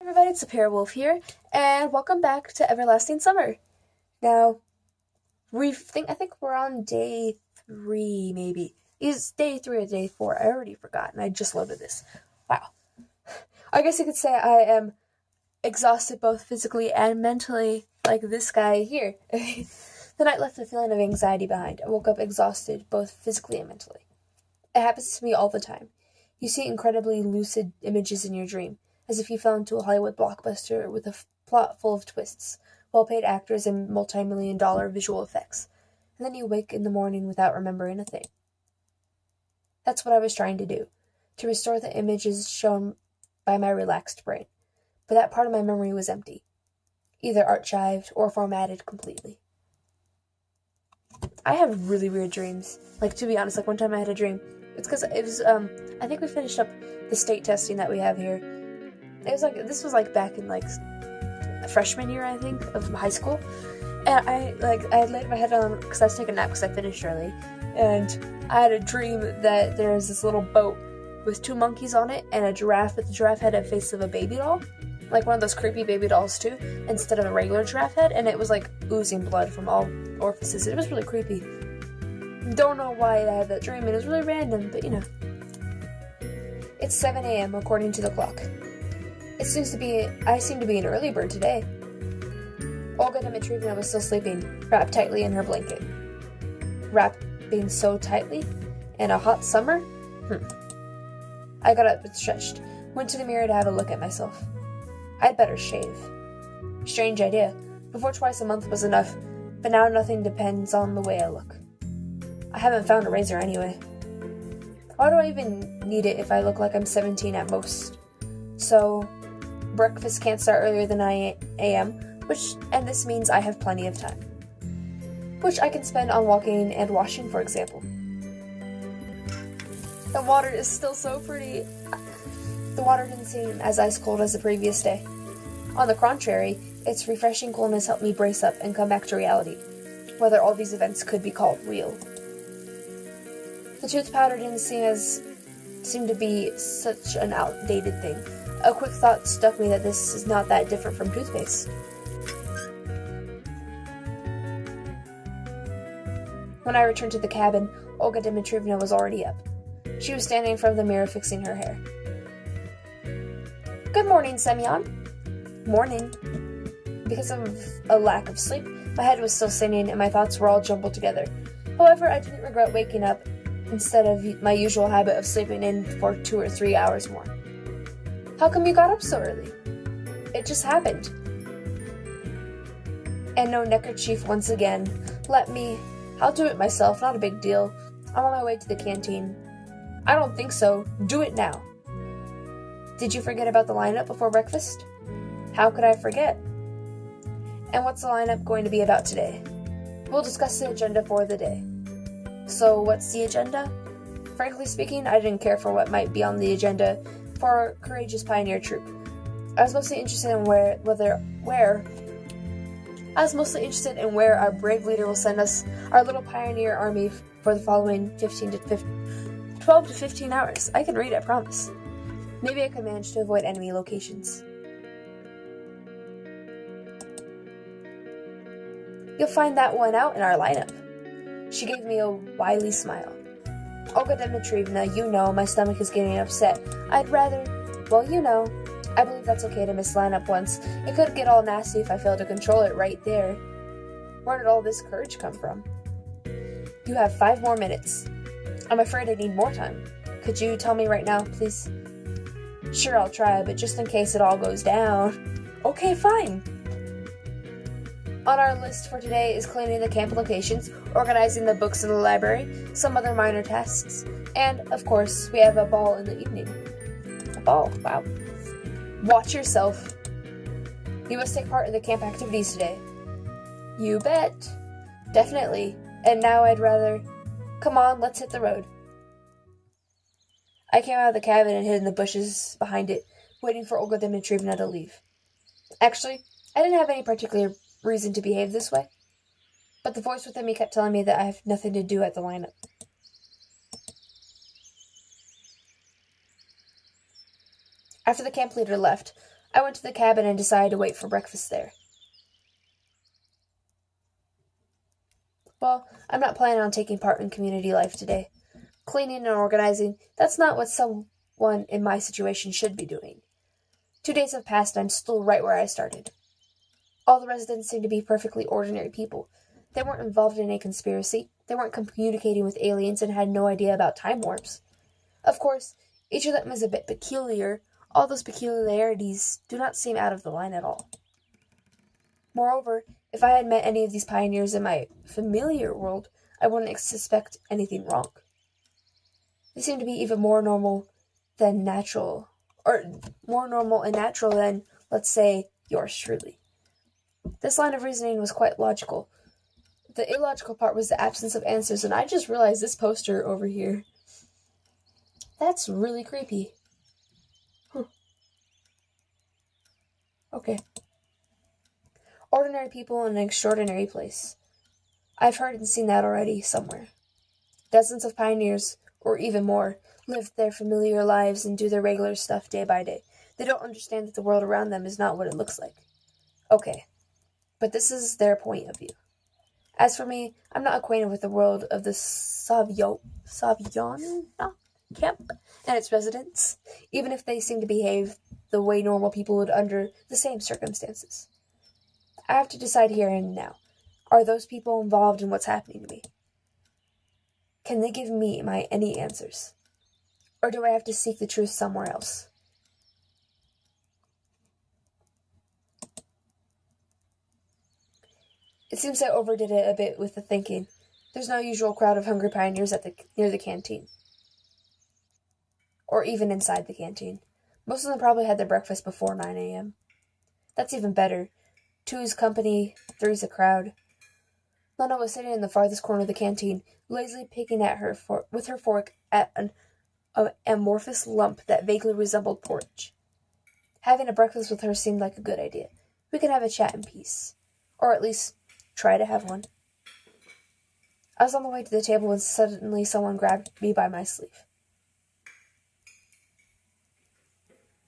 Everybody, it's a Wolf here, and welcome back to Everlasting Summer. Now, I think we're on day 3, maybe. Is day 3 or day 4? I already forgot, and I just loaded this. Wow. I guess you could say I am exhausted both physically and mentally, like this guy here. The night left a feeling of anxiety behind. I woke up exhausted both physically and mentally. It happens to me all the time. You see incredibly lucid images in your dream, as if you fell into a Hollywood blockbuster with a plot full of twists, well-paid actors, and multi-million-dollar visual effects. And then you wake in the morning without remembering a thing. That's what I was trying to do, to restore the images shown by my relaxed brain. But that part of my memory was empty, either archived or formatted completely. I have really weird dreams. To be honest, one time I had a dream. It's because it was, I think we finished up the state testing that we have here. This was back in freshman year, I think, of high school. And I had laid my head on because I was taking a nap because I finished early. And I had a dream that there was this little boat with 2 monkeys on it and a giraffe, but the giraffe had a face of a baby doll. One of those creepy baby dolls too, instead of a regular giraffe head, and it was oozing blood from all orifices. It was really creepy. Don't know why I had that dream, and it was really random, but It's 7 a.m. according to the clock. I seem to be an early bird today. Olga Dmitrievna was still sleeping, wrapped tightly in her blanket. Wrapping so tightly? In a hot summer? I got up and stretched, went to the mirror to have a look at myself. I'd better shave. Strange idea. Before twice a month was enough, but now nothing depends on the way I look. I haven't found a razor anyway. Why do I even need it if I look like I'm 17 at most? So, breakfast can't start earlier than 9 a.m., and this means I have plenty of time, which I can spend on walking and washing, for example. The water is still so pretty. The water didn't seem as ice cold as the previous day. On the contrary, its refreshing coolness helped me brace up and come back to reality, whether all these events could be called real. The tooth powder didn't seem to be such an outdated thing. A quick thought struck me that this is not that different from toothpaste. When I returned to the cabin, Olga Dmitrievna was already up. She was standing in front of the mirror fixing her hair. Good morning, Semyon. Morning. Because of a lack of sleep, my head was still singing and my thoughts were all jumbled together. However, I didn't regret waking up instead of my usual habit of sleeping in for 2 or 3 hours more. How come you got up so early? It just happened. And no neckerchief once again. I'll do it myself, not a big deal. I'm on my way to the canteen. I don't think so. Do it now. Did you forget about the lineup before breakfast? How could I forget? And what's the lineup going to be about today? We'll discuss the agenda for the day. So what's the agenda? Frankly speaking, I didn't care for what might be on the agenda for our courageous pioneer troop. I was mostly interested in where our brave leader will send us, our little pioneer army, for the following 12 to 15 hours. I can read, I promise. Maybe I could manage to avoid enemy locations. You'll find that one out in our lineup. She gave me a wily smile. Olga Dmitrievna, my stomach is getting upset. I believe that's okay to miss lineup once. It could get all nasty if I fail to control it right there. Where did all this courage come from? You have 5 more minutes. I'm afraid I need more time. Could you tell me right now, please? Sure, I'll try, but just in case it all goes down. Okay, fine. On our list for today is cleaning the camp locations, organizing the books in the library, some other minor tasks, and, of course, we have a ball in the evening. A ball, wow. Watch yourself. You must take part in the camp activities today. You bet. Definitely. And now come on, let's hit the road. I came out of the cabin and hid in the bushes behind it, waiting for Olga Dmitrievna to leave. Actually, I didn't have any particular reason to behave this way, but the voice within me kept telling me that I have nothing to do at the lineup. After the camp leader left, I went to the cabin and decided to wait for breakfast there. Well, I'm not planning on taking part in community life today. Cleaning and organizing, that's not what someone in my situation should be doing. 2 days have passed and I'm still right where I started. All the residents seem to be perfectly ordinary people. They weren't involved in a conspiracy. They weren't communicating with aliens and had no idea about time warps. Of course, each of them is a bit peculiar. All those peculiarities do not seem out of the line at all. Moreover, if I had met any of these pioneers in my familiar world, I wouldn't suspect anything wrong. They seem to be even more normal and natural than, let's say, yours truly. This line of reasoning was quite logical. The illogical part was the absence of answers, and I just realized this poster over here. That's really creepy. Okay. Ordinary people in an extraordinary place. I've heard and seen that already somewhere. Dozens of pioneers, or even more, live their familiar lives and do their regular stuff day by day. They don't understand that the world around them is not what it looks like. Okay, but this is their point of view. As for me, I'm not acquainted with the world of the Saviona camp and its residents, even if they seem to behave the way normal people would under the same circumstances. I have to decide here and now. Are those people involved in what's happening to me? Can they give me any answers? Or do I have to seek the truth somewhere else? It seems I overdid it a bit with the thinking. There's no usual crowd of hungry pioneers near the canteen. Or even inside the canteen. Most of them probably had their breakfast before 9 a.m. That's even better. 2's company, 3's a crowd. Lana was sitting in the farthest corner of the canteen, lazily picking at with her fork at an amorphous lump that vaguely resembled porridge. Having a breakfast with her seemed like a good idea. We could have a chat in peace. Or at least, try to have one. I was on the way to the table when suddenly someone grabbed me by my sleeve.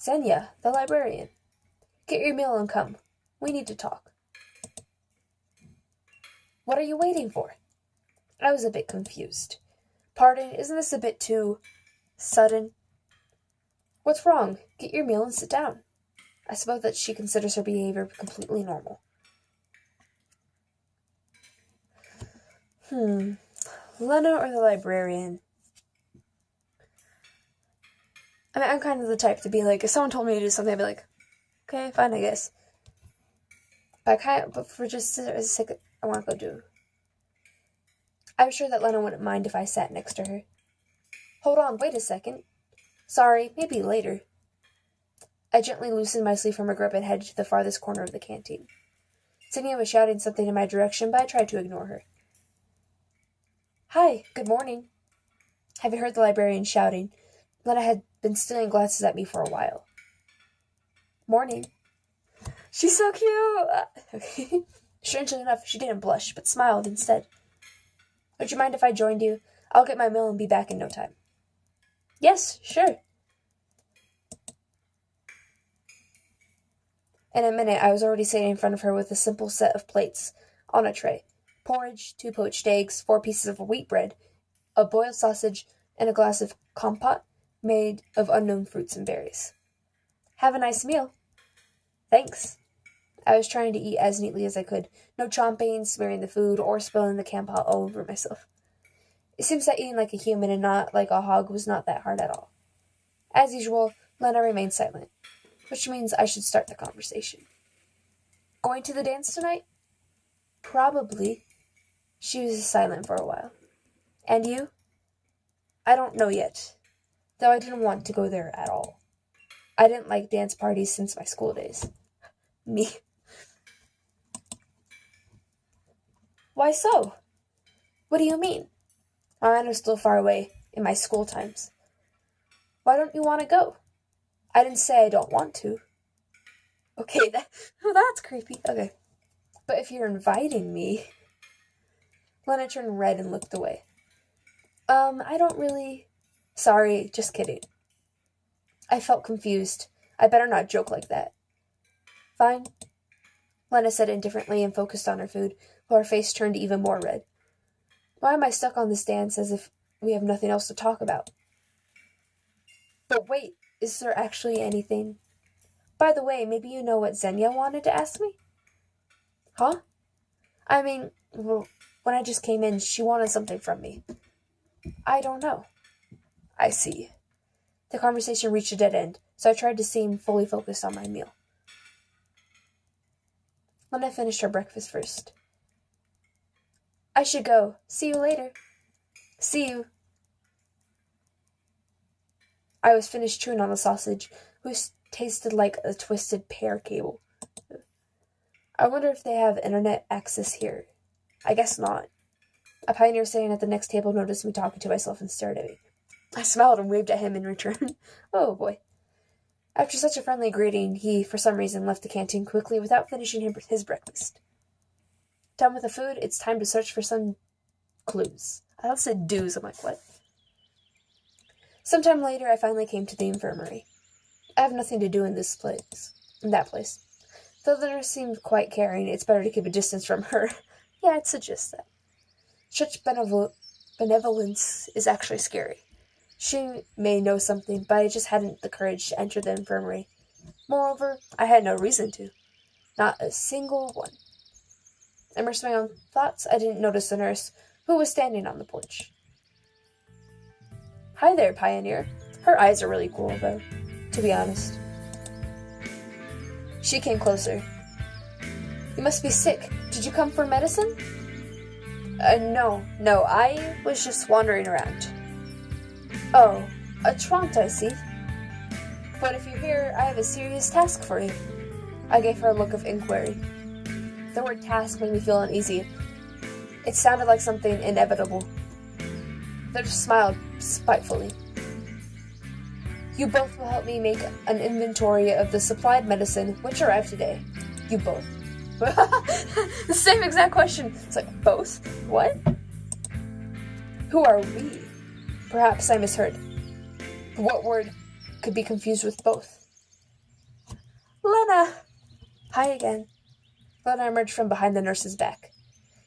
Xenia, the librarian. Get your meal and come. We need to talk. What are you waiting for? I was a bit confused. Pardon, isn't this a bit too sudden? What's wrong? Get your meal and sit down. I suppose that she considers her behavior completely normal. Lana or the librarian? I mean, I'm kind of the type to be like, if someone told me to do something, I'd be like, okay, fine, I guess. But for just the sake of, I want to go do. I was sure that Lana wouldn't mind if I sat next to her. Hold on, wait a second. Sorry, maybe later. I gently loosened my sleeve from her grip and headed to the farthest corner of the canteen. Xenia was shouting something in my direction, but I tried to ignore her. Hi, good morning. Have you heard the librarian shouting? Lana had been stealing glances at me for a while. Morning. She's so cute! Okay. Strangely enough, she didn't blush, but smiled instead. Would you mind if I joined you? I'll get my meal and be back in no time. Yes, sure. In a minute, I was already sitting in front of her with a simple set of plates on a tray. Porridge, 2 poached eggs, 4 pieces of wheat bread, a boiled sausage, and a glass of compote made of unknown fruits and berries. Have a nice meal. Thanks. I was trying to eat as neatly as I could, no chomping, smearing the food, or spilling the compote all over myself. It seems that eating like a human and not like a hog was not that hard at all. As usual, Lana remained silent, which means I should start the conversation. Going to the dance tonight? Probably. She was silent for a while. And you? I don't know yet, though I didn't want to go there at all. I didn't like dance parties since my school days. Me. Why so? What do you mean? My mind was still far away in my school times. Why don't you want to go? I didn't say I don't want to. Okay, that's creepy. Okay. But if you're inviting me... Lana turned red and looked away. I don't really... Sorry, just kidding. I felt confused. I better not joke like that. Fine, Lana said indifferently and focused on her food, while her face turned even more red. Why am I stuck on this dance as if we have nothing else to talk about? But wait, is there actually anything? By the way, maybe you know what Xenia wanted to ask me? Huh? I mean, well, when I just came in, she wanted something from me. I don't know. I see. The conversation reached a dead end, so I tried to seem fully focused on my meal. Lana finished her breakfast first. I should go. See you later. See you. I was finished chewing on the sausage, which tasted like a twisted pear cable. I wonder if they have internet access here. I guess not. A pioneer sitting at the next table noticed me talking to myself and stared at me. I smiled and waved at him in return. Oh boy. After such a friendly greeting, he, for some reason, left the canteen quickly without finishing his breakfast. Done with the food, it's time to search for some clues. I also said do's. I'm like, what? Sometime later, I finally came to the infirmary. I have nothing to do in that place. Though the nurse seemed quite caring, it's better to keep a distance from her. Yeah, I'd suggest that. Such benevolence is actually scary. She may know something, but I just hadn't the courage to enter the infirmary. Moreover, I had no reason to. Not a single one. Immersed in my own thoughts, I didn't notice the nurse, who was standing on the porch. Hi there, Pioneer. Her eyes are really cool, though, to be honest. She came closer. You must be sick. Did you come for medicine? No, I was just wandering around. Oh, a Trant, I see. But if you're here, I have a serious task for you. I gave her a look of inquiry. The word task made me feel uneasy. It sounded like something inevitable. The nurse smiled spitefully. You both will help me make an inventory of the supplied medicine which arrived today. You both. The same exact question. It's like, both? What? Who are we? Perhaps I misheard. What word could be confused with both? Lana! Hi again. Lana emerged from behind the nurse's back.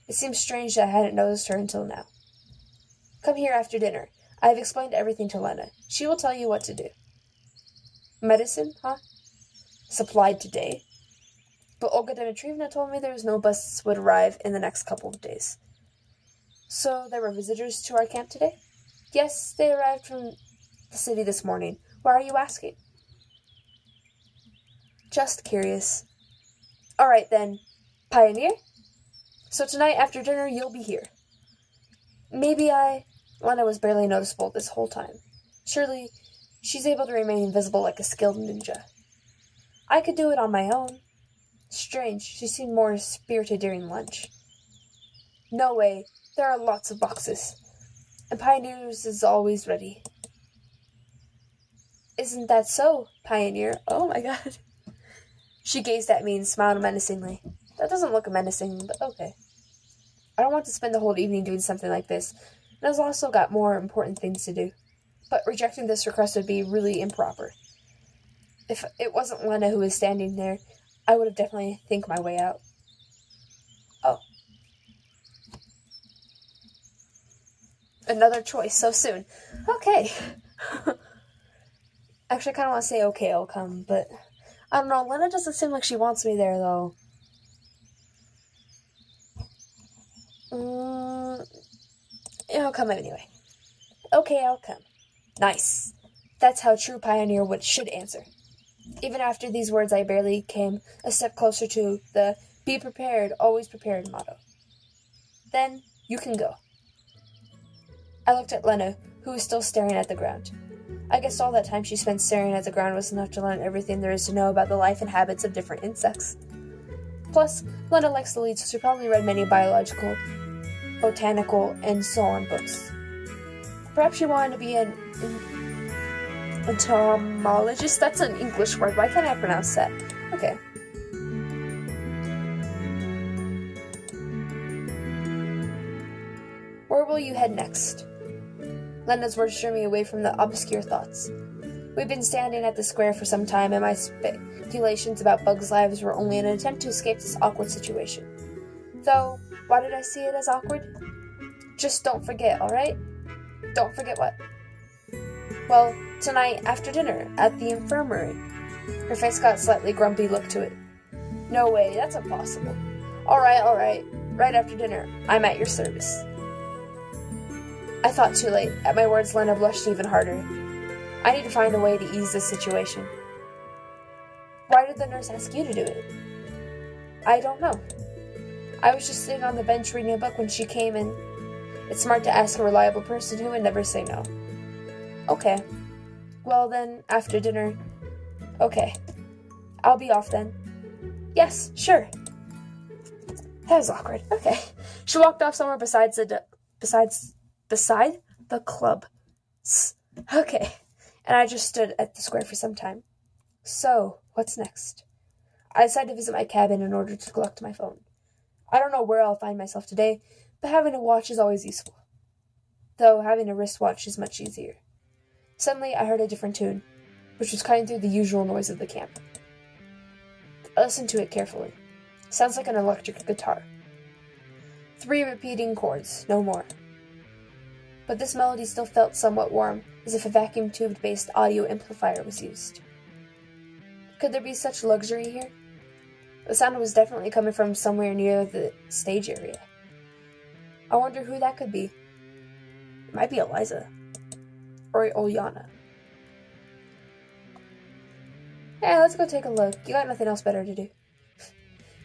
It seemed strange that I hadn't noticed her until now. Come here after dinner. I have explained everything to Lana. She will tell you what to do. Medicine, huh? Supplied today. But Olga Dmitrievna told me there was no bus would arrive in the next couple of days. So there were visitors to our camp today? Yes, they arrived from the city this morning. Why are you asking? Just curious. All right, then. Pioneer? So tonight after dinner, you'll be here. Lana was barely noticeable this whole time. Surely, she's able to remain invisible like a skilled ninja. I could do it on my own. Strange, she seemed more spirited during lunch. No way, there are lots of boxes. And Pioneer's is always ready. Isn't that so, Pioneer? Oh my god. She gazed at me and smiled menacingly. That doesn't look menacing, but okay. I don't want to spend the whole evening doing something like this, and I've also got more important things to do. But rejecting this request would be really improper. If it wasn't Lena who was standing there, I would have definitely think my way out. Oh. Another choice so soon. Okay. Actually, I kind of want to say, okay, I'll come, but I don't know. Lena doesn't seem like she wants me there, though. I'll come anyway. Okay, I'll come. Nice. That's how a true pioneer should answer. Even after these words, I barely came a step closer to the be prepared, always prepared motto. Then, you can go. I looked at Lena, who was still staring at the ground. I guess all that time she spent staring at the ground was enough to learn everything there is to know about the life and habits of different insects. Plus, Lena likes to read, so she probably read many biological, botanical, and so on books. Perhaps she wanted to be an entomologist? That's an English word. Why can't I pronounce that? Okay. Where will you head next? Lena's words drew me away from the obscure thoughts. We'd been standing at the square for some time, and my speculations about bugs' lives were only an attempt to escape this awkward situation. Though, why did I see it as awkward? Just don't forget, alright? Don't forget what? Well, tonight after dinner, at the infirmary. Her face got a slightly grumpy look to it. No way, that's impossible. Alright. Right after dinner. I'm at your service. I thought too late. At my words, Lana blushed even harder. I need to find a way to ease this situation. Why did the nurse ask you to do it? I don't know. I was just sitting on the bench reading a book when she came in. It's smart to ask a reliable person who would never say no. Okay. Well then, after dinner. Okay. I'll be off then. Yes, sure. That was awkward. Okay. She walked off somewhere beside the club. Okay. And I just stood at the square for some time. So, what's next? I decided to visit my cabin in order to collect my phone. I don't know where I'll find myself today, but having a watch is always useful. Though having a wristwatch is much easier. Suddenly, I heard a different tune, which was cutting through the usual noise of the camp. I listened to it carefully. Sounds like an electric guitar. 3 repeating chords, no more. But this melody still felt somewhat warm, as if a vacuum tube-based audio amplifier was used. Could there be such luxury here? The sound was definitely coming from somewhere near the stage area. I wonder who that could be. It might be Alisa. Or Lana. Yeah, let's go take a look. You got nothing else better to do.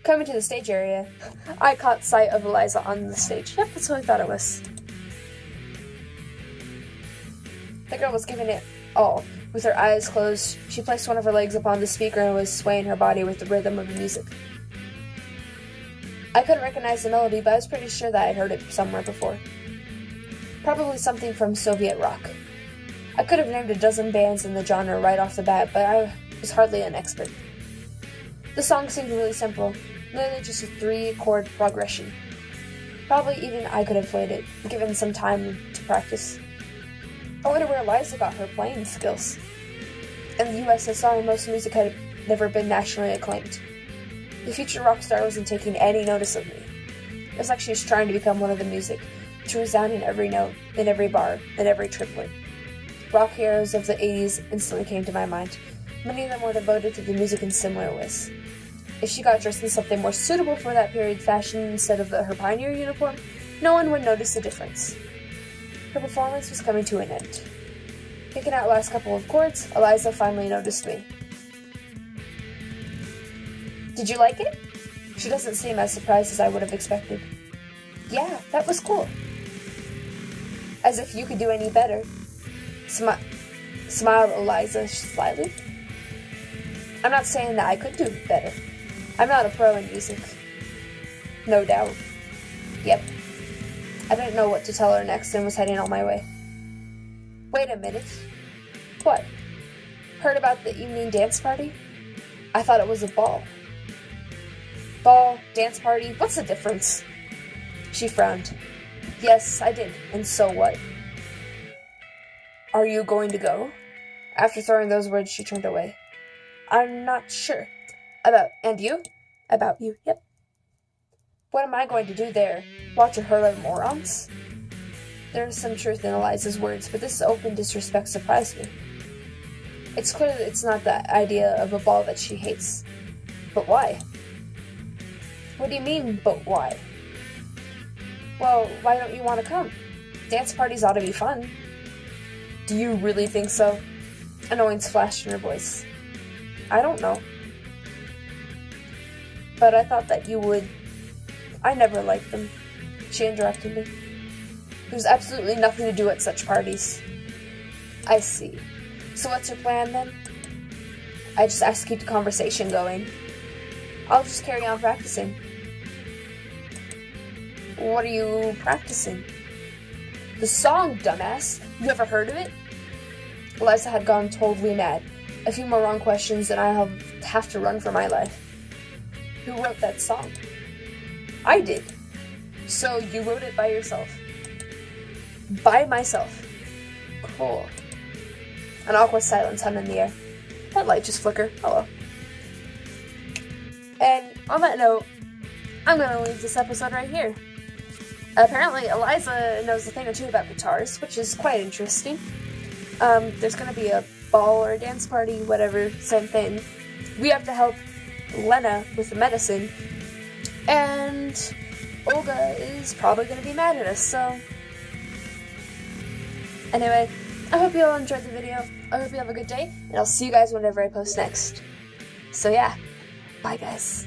Coming to the stage area, I caught sight of Alisa on the stage. Yep, that's what I thought it was. The girl was giving it all. With her eyes closed, she placed one of her legs upon the speaker and was swaying her body with the rhythm of the music. I couldn't recognize the melody, but I was pretty sure that I'd heard it somewhere before. Probably something from Soviet rock. I could have named a dozen bands in the genre right off the bat, but I was hardly an expert. The song seemed really simple, literally just a 3-chord progression. Probably even I could have played it, given some time to practice. I wonder where Alisa got her playing skills. In the USSR, most music had never been nationally acclaimed. The future rock star wasn't taking any notice of me. It was like she was trying to become one of the music, to resound in every note, in every bar, in every triplet. Rock heroes of the 80s instantly came to my mind. Many of them were devoted to the music in similar ways. If she got dressed in something more suitable for that period fashion instead of her pioneer uniform, no one would notice the difference. Her performance was coming to an end. Picking out last couple of chords, Alisa finally noticed me. Did you like it? She doesn't seem as surprised as I would have expected. Yeah, that was cool. As if you could do any better. Smiled Alisa slyly. I'm not saying that I could do better. I'm not a pro in music. No doubt. Yep. I didn't know what to tell her next and was heading on my way. Wait a minute. What? Heard about the evening dance party? I thought it was a ball. Ball, dance party, what's the difference? She frowned. Yes, I did. And so what? Are you going to go? After throwing those words, she turned away. I'm not sure. And you? About you, yep. What am I going to do there? Watch a herd of morons? There was some truth in Alisa's words, but this open disrespect surprised me. It's clear that it's not the idea of a ball that she hates. But why? What do you mean, but why? Well, why don't you want to come? Dance parties ought to be fun. Do you really think so? Annoyance flashed in her voice. I don't know. But I thought that you would. I never liked them. She interrupted me. There's absolutely nothing to do at such parties. I see. So what's your plan then? I just asked to keep the conversation going. I'll just carry on practicing. What are you practicing? The song, dumbass. You ever heard of it? Alisa had gone totally mad. A few more wrong questions and I'll have to run for my life. Who wrote that song? I did. So you wrote it by yourself? By myself. Cool. An awkward silence hung in the air. That light just flickered. Hello. And on that note, I'm gonna leave this episode right here. Apparently, Alisa knows a thing or two about guitars, which is quite interesting. There's gonna be a ball or a dance party, whatever, same thing. We have to help Lana with the medicine, and Olga is probably gonna be mad at us, so... Anyway, I hope you all enjoyed the video, I hope you have a good day, and I'll see you guys whenever I post next. So yeah, bye guys.